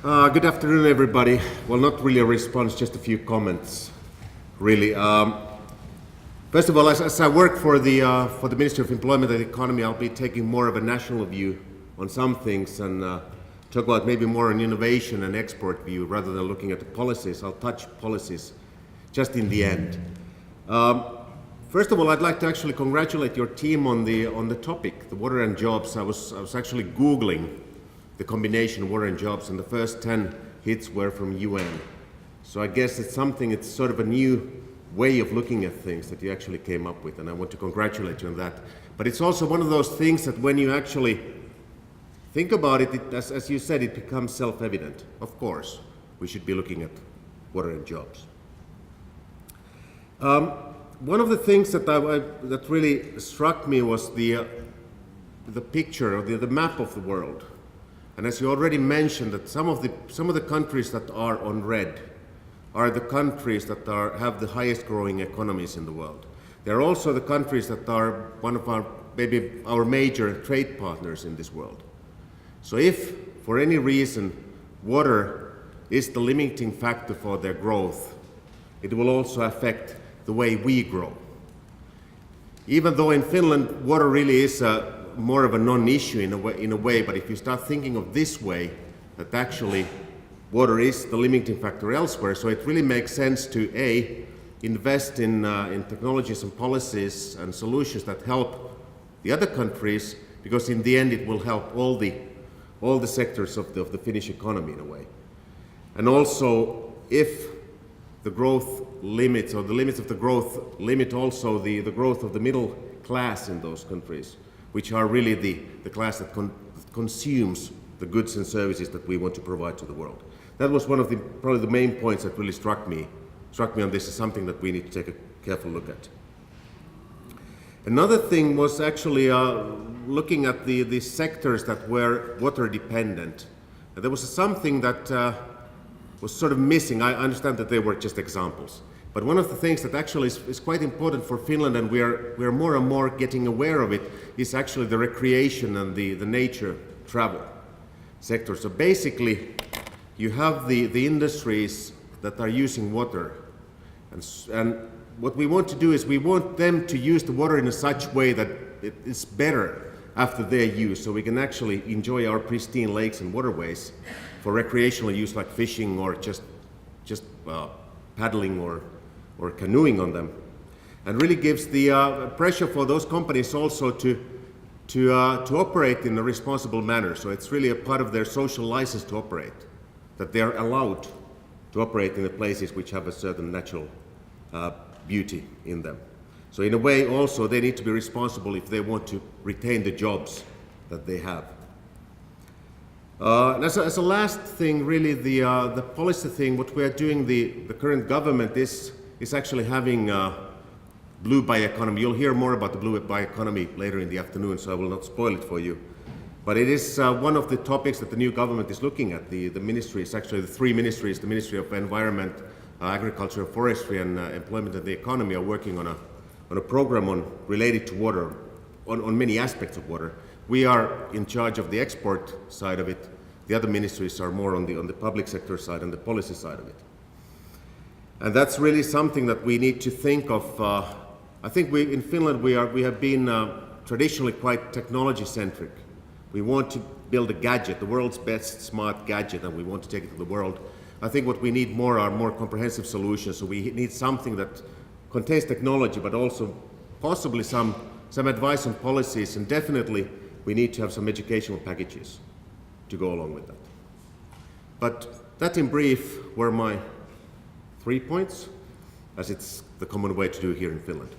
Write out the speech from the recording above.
Good afternoon, everybody. Well, not really a response, just a few comments, really. First of all, as I work for the Ministry of Employment and Economy, I'll be taking more of a national view on some things and talk about maybe more an innovation and export view rather than looking at the policies. I'll touch policies just in the end. First of all, I'd like to actually congratulate your team on the topic, the water and jobs. I was actually Googling the combination water and jobs, and the first 10 hits were from UN. So I guess it's sort of a new way of looking at things that you actually came up with, and I want to congratulate you on that. But it's also one of those things that when you actually think about it, as you said, it becomes self-evident. Of course, we should be looking at water and jobs. One of the things that really struck me was the picture, or the map of the world. And as you already mentioned, that some of the countries that are on red are the countries that have the highest growing economies in the world. They are also the countries that are one of our major trade partners in this world. So if, for any reason, water is the limiting factor for their growth, it will also affect the way we grow. Even though in Finland, water really is more of a non-issue in a way, but if you start thinking of this way, that actually water is the limiting factor elsewhere, so it really makes sense to invest in technologies and policies and solutions that help the other countries, because in the end it will help all the sectors of the Finnish economy in a way. And also, if the growth limits, or the limits of the growth limit also the growth of the middle class in those countries, which are really the class that consumes the goods and services that we want to provide to the world. That was one of probably the main points that really struck me on this, is something that we need to take a careful look at. Another thing was actually looking at the sectors that were water dependent. There was something that was sort of missing. I understand that they were just examples. But one of the things that actually is quite important for Finland, and we are more and more getting aware of it, is actually the recreation and the nature travel sector. So basically, you have the industries that are using water, and what we want to do is we want them to use the water in a such way that it is better after their use, so we can actually enjoy our pristine lakes and waterways for recreational use like fishing or just paddling or canoeing on them, and really gives the pressure for those companies also to operate in a responsible manner. So it's really a part of their social license to operate, that they are allowed to operate in the places which have a certain natural beauty in them. So in a way also they need to be responsible if they want to retain the jobs that they have. And as a last thing, really the policy thing, what we are doing, the current government is actually having blue bioeconomy. You'll hear more about the blue bioeconomy later in the afternoon, so I will not spoil it for you. But it is one of the topics that the new government is looking at. The ministries, actually the three ministries, the Ministry of Environment, Agriculture, Forestry, and Employment and the Economy are working on a program related to water, on many aspects of water. We are in charge of the export side of it. The other ministries are more on the public sector side and the policy side of it. And that's really something that we need to think of. I think in Finland we have been traditionally quite technology-centric. We want to build a gadget, the world's best smart gadget, and we want to take it to the world. I think what we need are more comprehensive solutions. So we need something that contains technology, but also possibly some advice on policies, and definitely we need to have some educational packages to go along with that. But that in brief were my 3 points, as it's the common way to do here in Finland.